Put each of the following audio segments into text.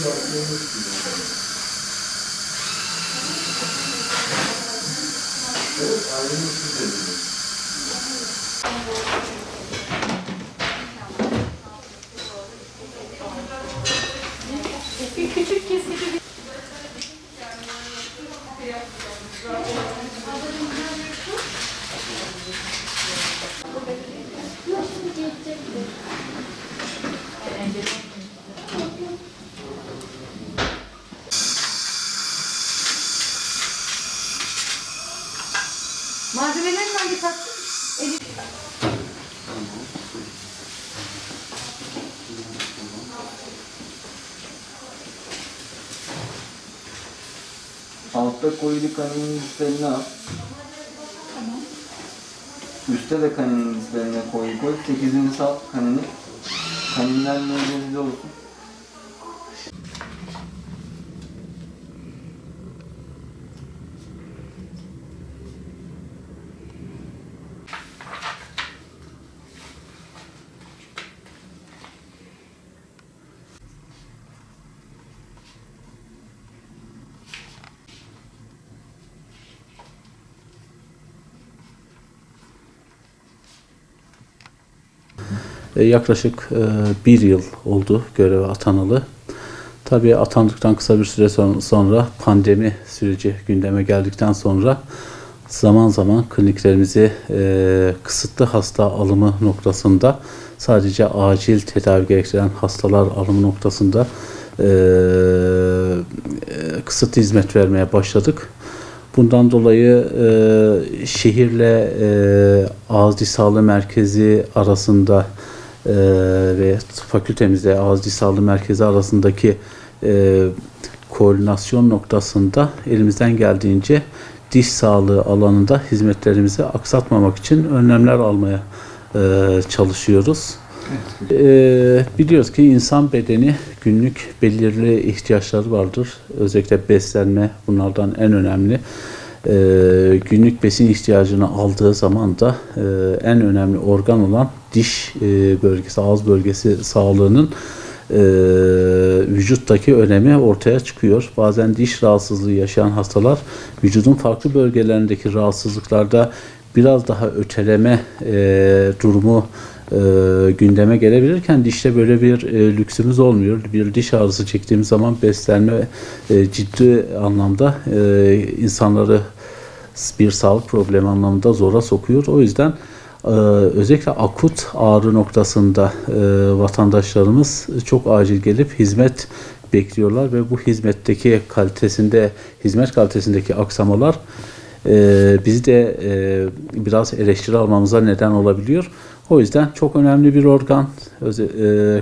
Küçük kesici bir malzemelerin hangi taktın? Altta koyulu kaninin izlerini al. Tamam. Üstte de kaninin izlerine koy. 8. sal kanini. Kaninler mevzulide olsun. Yaklaşık 1 yıl oldu göreve atanalı. Tabii atandıktan kısa bir süre sonra pandemi süreci gündeme geldikten sonra zaman zaman kliniklerimizi kısıtlı hasta alımı noktasında, sadece acil tedavi gerektiren hastalar alımı noktasında kısıtlı hizmet vermeye başladık. Bundan dolayı şehirle ağız diş sağlığı merkezi arasında ve fakültemizde ağız diş sağlığı merkezi arasındaki koordinasyon noktasında elimizden geldiğince diş sağlığı alanında hizmetlerimizi aksatmamak için önlemler almaya çalışıyoruz. Biliyoruz ki insan bedeni günlük belirli ihtiyaçları vardır. Özellikle beslenme bunlardan en önemli. Günlük besin ihtiyacını aldığı zaman da en önemli organ olan diş bölgesi, ağız bölgesi sağlığının vücuttaki önemi ortaya çıkıyor. Bazen diş rahatsızlığı yaşayan hastalar vücudun farklı bölgelerindeki rahatsızlıklarda biraz daha öteleme durumu gündeme gelebilirken dişte böyle bir lüksümüz olmuyor. Bir diş ağrısı çektiğimiz zaman beslenme ciddi anlamda insanları bir sağlık problemi anlamında zora sokuyor. O yüzden özellikle akut ağrı noktasında vatandaşlarımız çok acil gelip hizmet bekliyorlar ve bu hizmetteki hizmet kalitesindeki aksamalar bizi de biraz eleştiri almamıza neden olabiliyor. O yüzden çok önemli bir organ.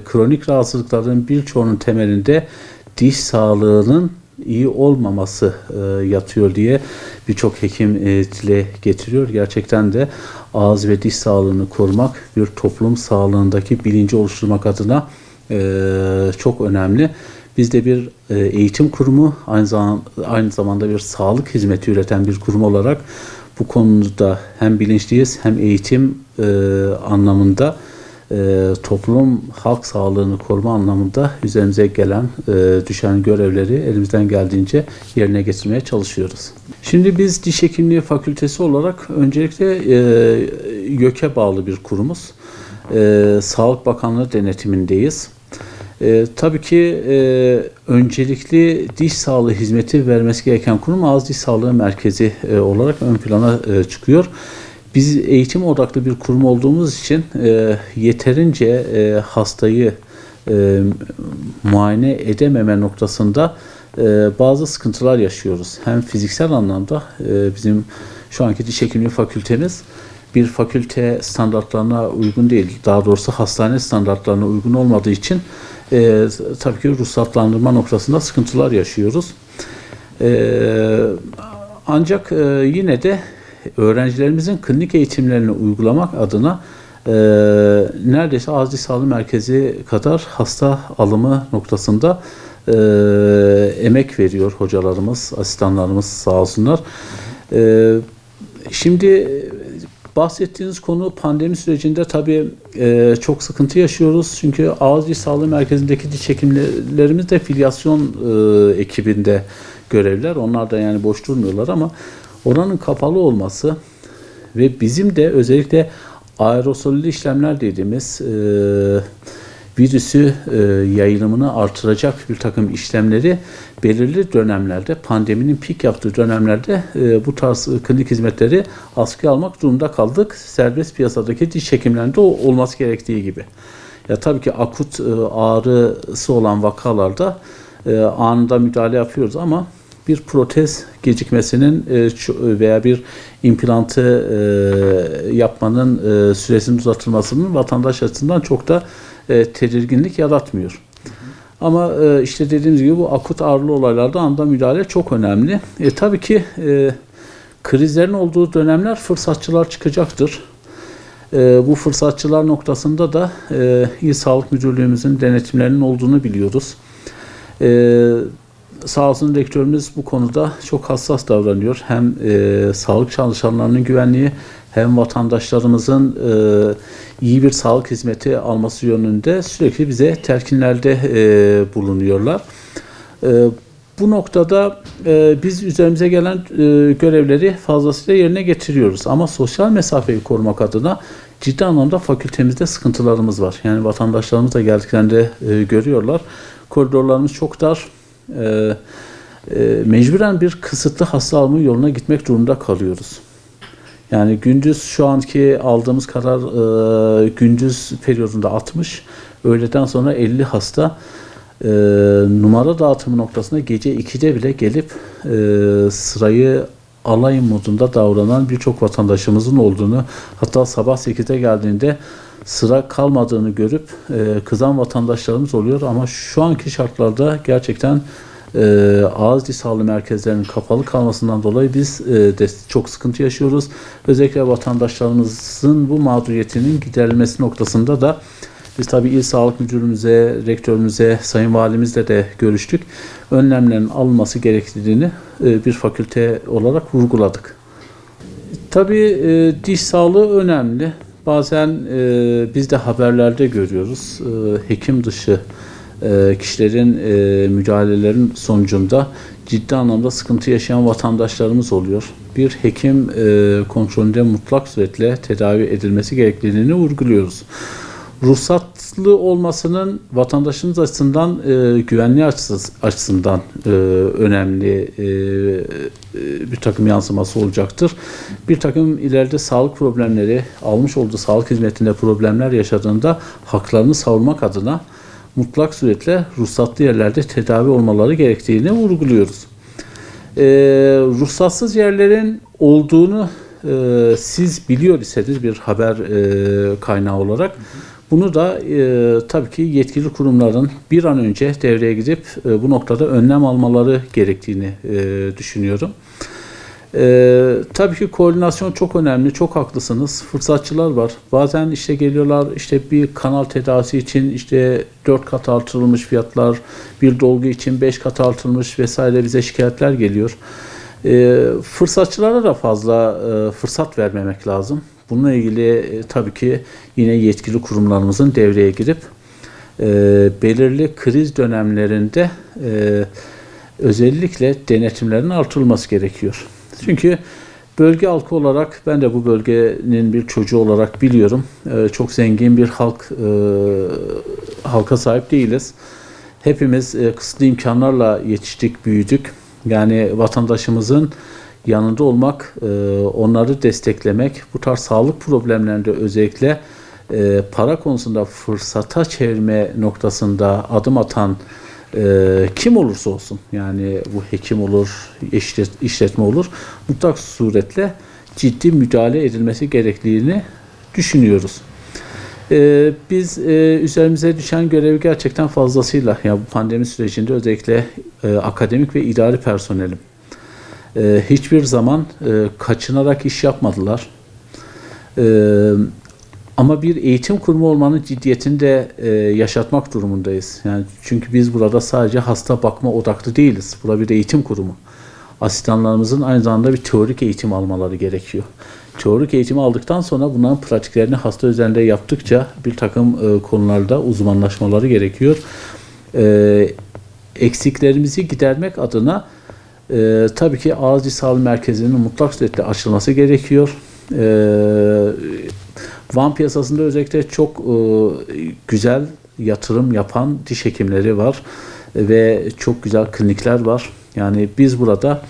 Kronik rahatsızlıkların birçoğunun temelinde diş sağlığının iyi olmaması yatıyor diye birçok hekim dile getiriyor. Gerçekten de ağız ve diş sağlığını korumak bir toplum sağlığındaki bilinci oluşturmak adına çok önemli. Biz de bir eğitim kurumu, aynı zamanda bir sağlık hizmeti üreten bir kurum olarak bu konuda hem bilinçliyiz hem eğitim anlamında toplum halk sağlığını koruma anlamında üzerimize gelen düşen görevleri elimizden geldiğince yerine getirmeye çalışıyoruz. Şimdi biz diş hekimliği fakültesi olarak öncelikle YÖK'e bağlı bir kurumuz. Sağlık Bakanlığı denetimindeyiz. Tabii ki öncelikli diş sağlığı hizmeti vermesi gereken kurum ağız diş sağlığı merkezi olarak ön plana çıkıyor. Biz eğitim odaklı bir kurum olduğumuz için yeterince hastayı muayene edememe noktasında bazı sıkıntılar yaşıyoruz. Hem fiziksel anlamda bizim şu anki diş hekimliği fakültemiz bir fakülte standartlarına uygun değil. Daha doğrusu hastane standartlarına uygun olmadığı için tabii ki ruhsatlandırma noktasında sıkıntılar yaşıyoruz. Ancak yine de öğrencilerimizin klinik eğitimlerini uygulamak adına neredeyse ağız diş sağlığı merkezi kadar hasta alımı noktasında emek veriyor hocalarımız, asistanlarımız sağ olsunlar. Şimdi Bahsettiğiniz konu pandemi sürecinde tabii çok sıkıntı yaşıyoruz. Çünkü Ağız Diş Sağlığı Merkezi'ndeki diş hekimlerimiz de filyasyon ekibinde görevliler. Onlar da yani boş durmuyorlar ama oranın kapalı olması ve bizim de özellikle aerosollü işlemler dediğimiz virüsü yayılımını artıracak bir takım işlemleri belirli dönemlerde, pandeminin pik yaptığı dönemlerde bu tarz klinik hizmetleri askıya almak durumunda kaldık. Serbest piyasadaki diş hekimlerinde olması gerektiği gibi. Ya tabii ki akut ağrısı olan vakalarda anında müdahale yapıyoruz ama bir protez gecikmesinin veya bir implantı yapmanın süresinin uzatılmasının vatandaş açısından çok da tedirginlik yaratmıyor. Ama işte dediğimiz gibi bu akut ağrılı olaylarda anda müdahale çok önemli. Tabii ki krizlerin olduğu dönemler fırsatçılar çıkacaktır. Bu fırsatçılar noktasında da İl Sağlık Müdürlüğümüzün denetimlerinin olduğunu biliyoruz. Sağ olsun rektörümüz bu konuda çok hassas davranıyor. Hem sağlık çalışanlarının güvenliği hem vatandaşlarımızın iyi bir sağlık hizmeti alması yönünde sürekli bize telkinlerde bulunuyorlar. Bu noktada biz üzerimize gelen görevleri fazlasıyla yerine getiriyoruz. Ama sosyal mesafeyi korumak adına ciddi anlamda fakültemizde sıkıntılarımız var. Yani vatandaşlarımız da geldiklerinde görüyorlar. Koridorlarımız çok dar. Mecburen bir kısıtlı hasta alma yoluna gitmek durumunda kalıyoruz. Yani gündüz şu anki aldığımız karar gündüz periyodunda 60, öğleden sonra 50 hasta numara dağıtımı noktasında gece 2'de bile gelip sırayı alayım modunda davranan birçok vatandaşımızın olduğunu, hatta sabah 8'de geldiğinde sıra kalmadığını görüp kızan vatandaşlarımız oluyor. Ama şu anki şartlarda gerçekten ağız diş sağlığı merkezlerinin kapalı kalmasından dolayı biz de çok sıkıntı yaşıyoruz. Özellikle vatandaşlarımızın bu mağduriyetinin giderilmesi noktasında da biz tabii İl Sağlık Müdürümüze, rektörümüze, Sayın Valimizle de görüştük. Önlemlerin alınması gerektiğini bir fakülte olarak vurguladık. Tabii diş sağlığı önemli. Bazen biz de haberlerde görüyoruz. Hekim dışı kişilerin müdahalelerin sonucunda ciddi anlamda sıkıntı yaşayan vatandaşlarımız oluyor. Bir hekim kontrolünde mutlak suretle tedavi edilmesi gerektiğini vurguluyoruz. Ruhsatlı olmasının vatandaşımız açısından güvenliği açısından önemli bir takım yansıması olacaktır. Bir takım ileride sağlık problemleri, almış olduğu sağlık hizmetinde problemler yaşadığında haklarını savunmak adına mutlak suretle ruhsatlı yerlerde tedavi olmaları gerektiğini vurguluyoruz. Ruhsatsız yerlerin olduğunu siz biliyor iseniz bir haber kaynağı olarak bunu da tabii ki yetkili kurumların bir an önce devreye gidip bu noktada önlem almaları gerektiğini düşünüyorum. Tabii ki koordinasyon çok önemli, çok haklısınız. Fırsatçılar var. Bazen işte geliyorlar, işte bir kanal tedavisi için işte 4 kat artırılmış fiyatlar, bir dolgu için 5 kat artırılmış vesaire bize şikayetler geliyor. Fırsatçılara da fazla fırsat vermemek lazım. Bununla ilgili tabii ki yine yetkili kurumlarımızın devreye girip belirli kriz dönemlerinde özellikle denetimlerin artırılması gerekiyor. Çünkü bölge halkı olarak ben de bu bölgenin bir çocuğu olarak biliyorum. Çok zengin bir halka sahip değiliz. Hepimiz kısıtlı imkanlarla yetiştik, büyüdük. Yani vatandaşımızın yanında olmak, onları desteklemek, bu tarz sağlık problemlerinde özellikle para konusunda fırsata çevirme noktasında adım atan kim olursa olsun, yani bu hekim olur, işletme olur, mutlak suretle ciddi müdahale edilmesi gerektiğini düşünüyoruz. Biz üzerimize düşen görevi gerçekten fazlasıyla, yani bu pandemi sürecinde özellikle akademik ve idari personelim hiçbir zaman kaçınarak iş yapmadılar. Ama bir eğitim kurumu olmanın ciddiyetini de yaşatmak durumundayız. Yani çünkü biz burada sadece hasta bakma odaklı değiliz. Burada bir eğitim kurumu. Asistanlarımızın aynı zamanda bir teorik eğitim almaları gerekiyor. teorik eğitimi aldıktan sonra bunların pratiklerini hasta üzerinde yaptıkça bir takım konularda uzmanlaşmaları gerekiyor. Eksiklerimizi gidermek adına tabii ki ağız diş sağlığı merkezinin mutlak suretle açılması gerekiyor. Van piyasasında özellikle çok güzel yatırım yapan diş hekimleri var ve çok güzel klinikler var. Yani biz burada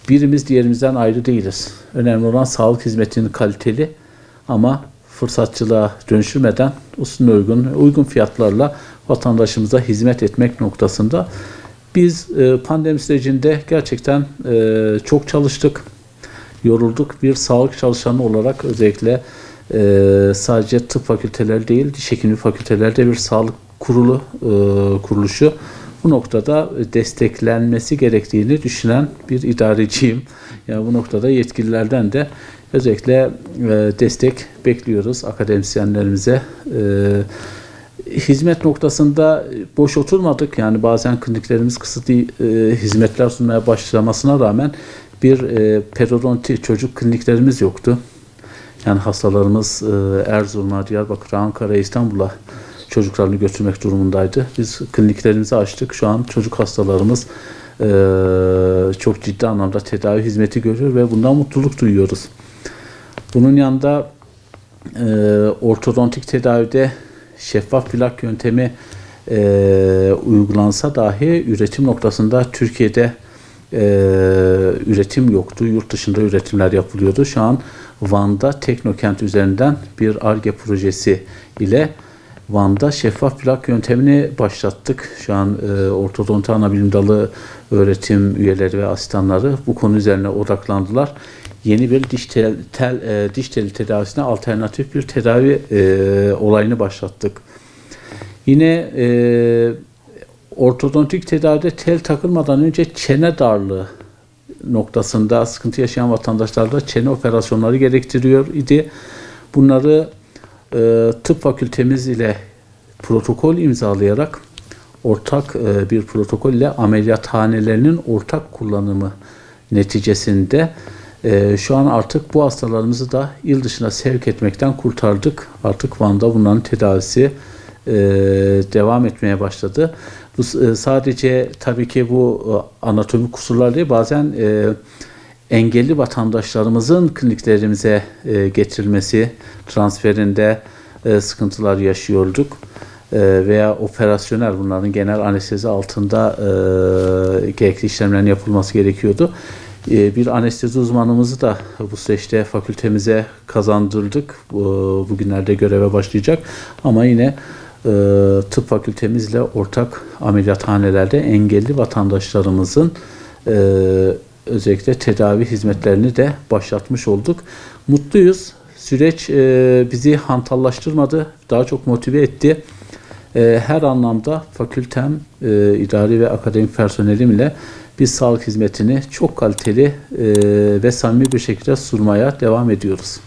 birimiz diğerimizden ayrı değiliz. Önemli olan sağlık hizmetinin kaliteli ama fırsatçılığa dönüştürmeden uygun fiyatlarla vatandaşımıza hizmet etmek noktasında biz pandemi sürecinde gerçekten çok çalıştık, yorulduk. Bir sağlık çalışanı olarak özellikle sadece tıp fakülteleri değil, diş hekimliği fakültelerde bir sağlık kuruluşu bu noktada desteklenmesi gerektiğini düşünen bir idareciyim. Yani bu noktada yetkililerden de özellikle destek bekliyoruz akademisyenlerimize. Hizmet noktasında boş oturmadık. Yani bazen kliniklerimiz kısıtlı hizmetler sunmaya başlamasına rağmen bir periodonti çocuk kliniklerimiz yoktu. Yani hastalarımız Erzurum'a, Diyarbakır'a, Ankara'ya, İstanbul'a çocuklarını götürmek durumundaydı. Biz kliniklerimizi açtık. Şu an çocuk hastalarımız çok ciddi anlamda tedavi hizmeti görüyor ve bundan mutluluk duyuyoruz. Bunun yanında ortodontik tedavide şeffaf plak yöntemi uygulansa dahi üretim noktasında Türkiye'de üretim yoktu. Yurt dışında üretimler yapılıyordu. Şu an Van'da Teknokent üzerinden bir Ar-Ge projesi ile Van'da şeffaf plak yöntemini başlattık. Şu an ortodonti anabilim dalı öğretim üyeleri ve asistanları bu konu üzerine odaklandılar. Yeni bir diş teli tedavisine alternatif bir tedavi olayını başlattık. Yine ortodontik tedavide tel takılmadan önce çene darlığı noktasında sıkıntı yaşayan vatandaşlarda çene operasyonları gerektiriyor idi. Bunları tıp fakültemiz ile protokol imzalayarak ortak bir protokol ile ameliyathanelerinin ortak kullanımı neticesinde şu an artık bu hastalarımızı da il dışına sevk etmekten kurtardık. Artık Van'da bunların tedavisi devam etmeye başladı. Bu sadece tabii ki bu anatomik kusurlar değil, bazen engelli vatandaşlarımızın kliniklerimize getirilmesi transferinde sıkıntılar yaşıyorduk. Veya operasyonel bunların genel anestezi altında gerekli işlemlerin yapılması gerekiyordu. Bir anestezi uzmanımızı da bu süreçte fakültemize kazandırdık. Bugünlerde göreve başlayacak. Ama yine tıp fakültemizle ortak ameliyathanelerde engelli vatandaşlarımızın özellikle tedavi hizmetlerini de başlatmış olduk. Mutluyuz. Süreç bizi hantallaştırmadı. Daha çok motive etti. Her anlamda fakültem, idari ve akademik personelimle biz sağlık hizmetini çok kaliteli ve samimi bir şekilde sunmaya devam ediyoruz.